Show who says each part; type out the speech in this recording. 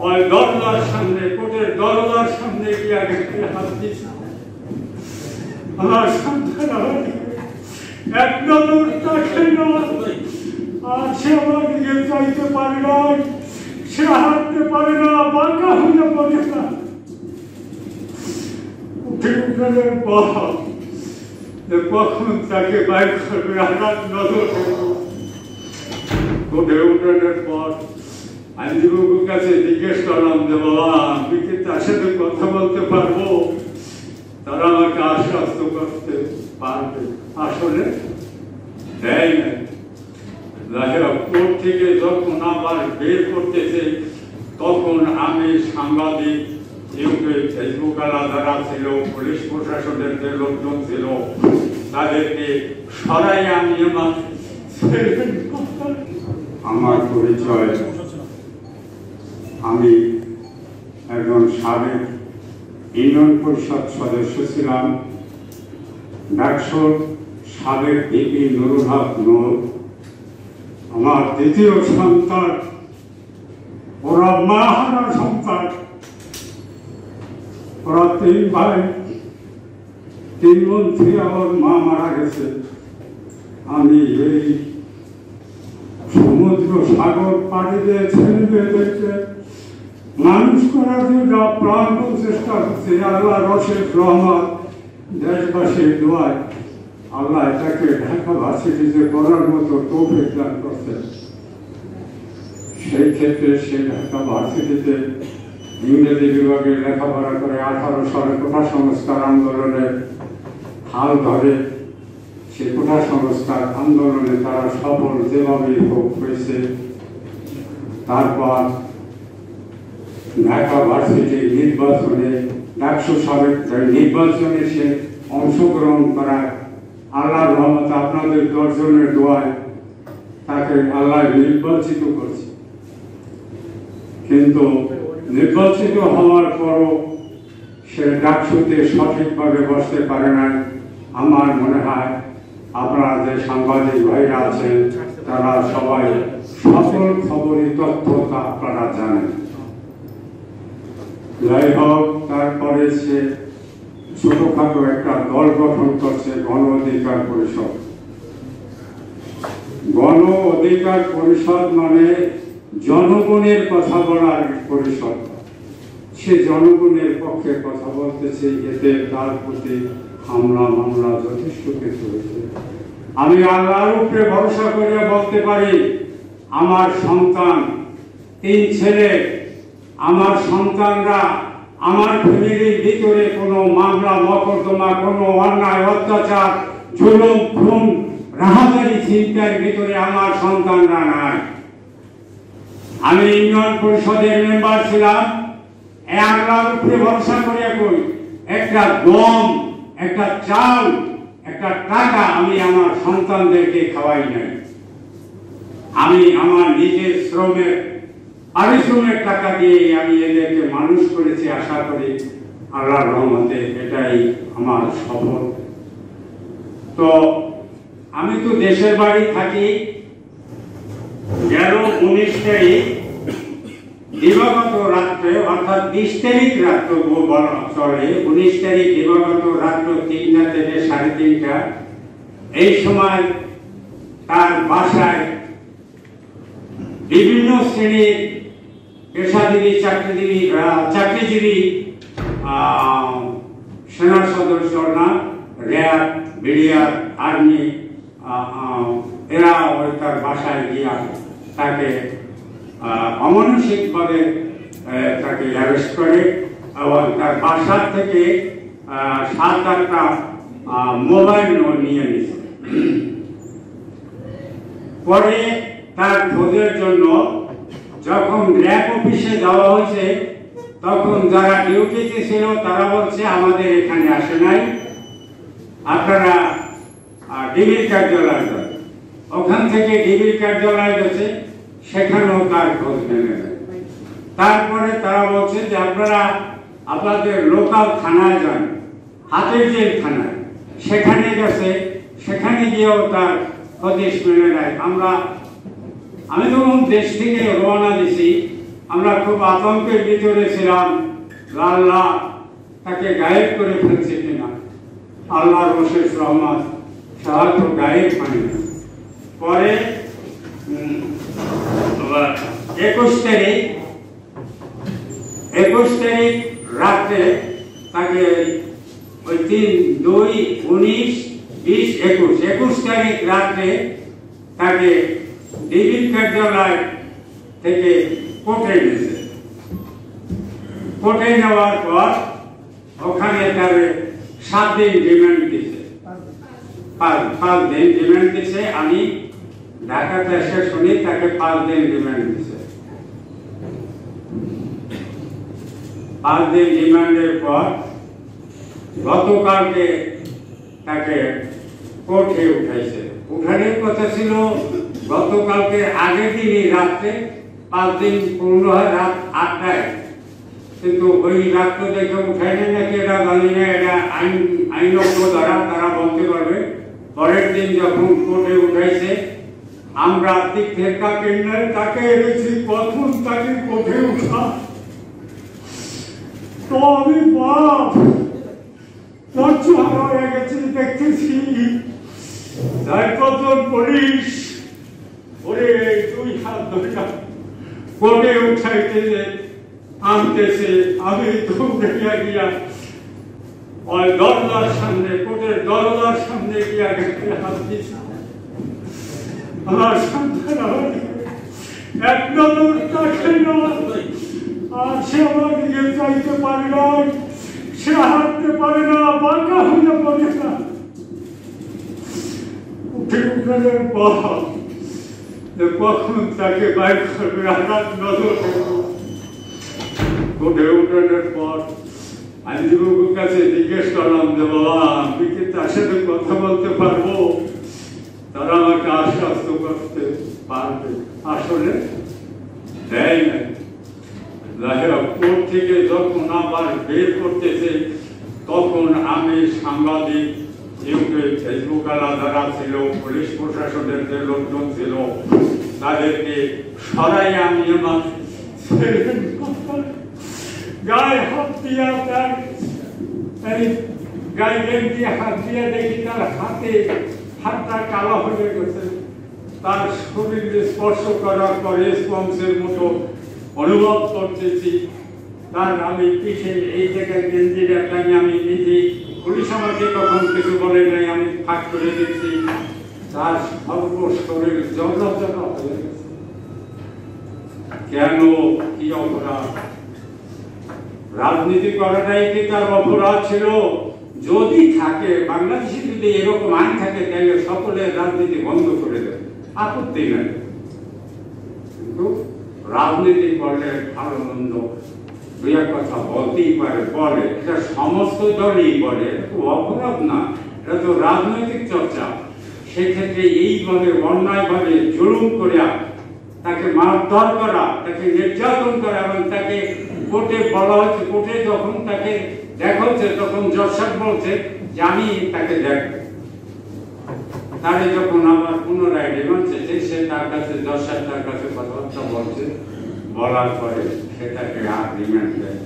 Speaker 1: ওই দরজার সামনে, কোর্টের দরজার সামনে গিয়ে আগে হাত দিয়েছে। আমার সন্তান এক নজর তাকাই না, আর সে আমার দিকে চাইতে পারে না, সে হাঁটতে পারে না, বাঁকা হয়ে পড়ে না। উঠে উঠে কখন তাকে বাইর করবে আমার নজর। উঠে উঠানোর পর আইনজীবীর কাছে জিজ্ঞেস করলাম যে বাবা আমি কি তার সাথে কথা বলতে পারবো? তারা আমাকে আশ্বস্ত করতে পারবে, আসলে দেয় না। কোর্ট থেকে যখন আবার বের করতেছে তখন আমি সাংবাদিক, ইউটিউব ফেসবুক যারা ছিল, পুলিশ প্রশাসনের যে লোকজন ছিল, তাদেরকে সরাই আমি আমার পরিচয়, আমি একজন সাবেক ইউনিয়ন পরিষদ সদস্য ছিলাম, ডাকসুর সাবেক ভিপি নুরুল হক নূর। আমার দ্বিতীয় সন্তান, ওরা মা হারা সন্তান, ওরা 3 ভাই, 3 মন্ত্রী, আমার মা মারা গেছে। আমি এই সমুদ্র সাগর পাড়ি দিয়ে ছেলে মেয়েদেরকে মানুষ করার জন্য প্রাণ চেষ্টা করছে। আল্লাহ রশেদ রহমান দেশবাসীর দোয়ায় আল্লাহ এটাকে ঢাকা ভার্সিটিতে করার মতো তৌফিক দান করছেন। সেই ক্ষেত্রে সে ঢাকা ভার্সিটিতে ইংরেজি বিভাগে লেখাপড়া করে 18 সালে কোটা সংস্কার আন্দোলনের হাল ধরে। সে কোটা সংস্কার আন্দোলনে তারা সফল যেভাবেই হোক হয়েছে। তারপর ঢাকা ভার্সিটি নির্বাচনে, ডাকসু সাবেক নির্বাচনে সে অংশগ্রহণ করায় আল্লাহর রহমতে আপনাদের 10 জনের দোয়ায় তাকে আল্লাহ নির্বাচিত করছে। কিন্তু নির্বাচিত হওয়ার পরও সে ডাকসুতে সঠিকভাবে বসতে পারে না। আমার মনে হয় আপনারা যে সাংবাদিক ভাইরা আছেন তারা সবাই সকল খবরের তথ্য তা আপনারা জানেন। যাই হোক, তারপরে সে ছোটখাটো একটা দল গঠন করছে, গণ অধিকার পরিষদ। গণ অধিকার পরিষদ মানে জনগণের কথা বলার পরিষদ। সে জনগণের পক্ষে কথা বলতেছে, এতে তার প্রতি হামলা মামলা যথেষ্ট কিছু হয়েছে। আমি আল্লাহর উপরে ভরসা করে বলতে পারি, আমার সন্তান 3 ছেলে, আমার সন্তানরা আমার ফ্যামিলির ভিতরে কোনো মামলা মকদ্দমা, কোনো অন্যায় অত্যাচার, জুলুম, খুন, রাহাজানি, চিন্তার ভিতরে আমার সন্তানরা নাই। আমি ইউনিয়ন পরিষদের মেম্বার ছিলাম, আল্লাহর উপরে ভরসা করে কই একটা গম, একটা চাল, একটা টাকা আমি আমার সন্তানদেরকে খাওয়াই নাই। আমি আমার নিজের শ্রমের পারিশ্রমিক টাকা দিয়ে আমি এদেরকে মানুষ করেছি। আশা করি আল্লাহর রহমতে এটাই আমার সফল। তো আমি তো দেশের বাড়ি থাকি। গেল 19 তারিখ দিবাগত রাত্রে, অর্থাৎ 20 তারিখ রাত্র বলা চলে, 19 তারিখ দিবাগত রাত্র 3টা থেকে 3:30 এই সময় তার বাসায় বিভিন্ন শ্রেণীর পেশাজীবী, চাকরিজীবী, সেনা সদস্যরা, র্যাব, বিডিআর, আর্মি, এরা তার বাসায় গিয়া তাকে অমানসিকভাবে তাকে অ্যারেস্ট করে এবং তার বাসার থেকে 7-8টা মোবাইল নিয়ে নিয়েছে। পরে তার খোঁজের জন্য যখন র্যাব অফিসে যাওয়া হয়েছে তখন যারা ডিউটিতে ছিল তারা বলছে আমাদের এখানে আসে নাই, আপনারা ডিবির কার্যালয় যান। ওখান থেকে ডিবির কার্যালয় গেছে, সেখানেও তার খোঁজ নেবে। তারপরে তারা বলছে যে আপনারা আপনাদের লোকাল থানায় যান, হাতের জেল থানায়, সেখানে গেছে, সেখানে গিয়েও তার হদিশ মেনে নেয়। আমি যখন দেশ থেকে রওনা দিছি আমরা খুব আতঙ্কের ভিতরে ছিলাম, আল্লাহ তাকে গায়েব করে ফেলছে কিনা। আল্লাহর অশেষ রহমত, সাহায্য গায়েব হয় না। পরে 21 তারিখ রাত্রে তাকে ওই 3, 2, 19, 20, 21 তারিখ রাত্রে তাকে ডিবির কার্যালয় থেকে কোর্টে নিয়েছে। কোর্টে নেওয়ার পর ওখানে তার 7 দিন রিমান্ড দিয়েছে, 5 দিন রিমান্ড দিয়েছে। আমি ঢাকাতে এসে শুনি তাকে 5 দিন রিমান্ড দিয়েছে। 5 দিন রিমান্ডের পর গতকালকে তাকে কোর্টে উঠাইছে। উঠানোর কথা ছিল গতকালকে আগের দিনই রাত্রে, 5 দিন পূর্ণ হয় রাত 8টায়, কিন্তু ওই রাত্রে দেখে উঠাইলে নাকি এটা জানি না, এটা আইনজ্ঞ দ্বারা তারা বলতে পারবে। পরের দিন যখন কোর্টে উঠাইছে, আমরা তাকে এনেছি, প্রথম তাকে কোর্টে উঠা তো আমি বাপ হয়ে গেছি। দেখতেছি 4-5 পুলিশ ওরে 2 হাত ধরে কোর্টে উঠাইতেছে, আনতেছে। আমি দৌড়ে গিয়া ওই দরজার সামনে, কোর্টের দরজার সামনে গিয়া হাত দিয়েছি। আমার সন্তান এক নজর তাকে আর সে আমার দিকে চাইতে পারে না, সে হাঁটতে পারে না, বাঁকা হতে পারে না। উঠে উঠানোর পর কখন তাকে বাইর করবে আর নজর। উঠে উঠানোর পর আইনজীবীর কাছে জিজ্ঞেস করলাম যে বাবা আমি কি তার সাথে কথা বলতে পারবো? তারা আমাকে আশ্বস্ত করতে পারবে, আসলে দেয় না। কোর্ট থেকে যখন আবার বের করতেছে তখন আমি সাংবাদিক, ফেসবুক আলা যারা ছিল, পুলিশ প্রশাসনের যে লোকজন ছিল, তাদেরকে সরাই আমি আমার গায়ে হাত দিয়া, তার গায়ে দিয়ে হাত দিয়া দেখি তার হাতটা কালো হয়ে গেছে। তার শরীরে স্পর্শ করার পর স্পঞ্জের মতো অনুভব করতেছি। তার আমি পিঠে এই জায়গায় গেঞ্জি রাখলাম, আমি নিজেই, পুলিশ আমাকে তখন কিছু বলে নাই, আমি ফাঁক করে দিচ্ছি। তার সর্বশরীর জড়জড় হয়ে গেছে। কেন? কি অপরাধ? রাজনীতি করাটাই কি তার অপরাধ ছিল? যদি থাকে, বাংলাদেশে যদি এরকম আইন থাকে তাহলে সকলের রাজনীতি বন্ধ করে দেবে, আপত্তি নেই। কিন্তু রাজনীতি করলে ভালো মন্দ 2 কথা বলতেই পারে, বলে, এটা সমস্ত দলই বলে, এটা অপরাধ না, এটা তো রাজনৈতিক চর্চা। সেক্ষেত্রে এইভাবে অন্যায়ভাবে জুলুম করিয়া তাকে মারধর করা, তাকে নির্যাতন করা, এবং তাকে কোর্টে বলা হচ্ছে, কোর্টে যখন তাকে দেখা হচ্ছে তখন জজ সাহেব বলছে যে আমি তাকে দেখবো। তারে যখন আবার পুনরায় রিমান্ড চেয়েছে, সে তার কাছে জজ সাহেব তার কাছে কথাবার্তা বলছে, বলার পরে সেটাকে আর রিমান্ড দেয়।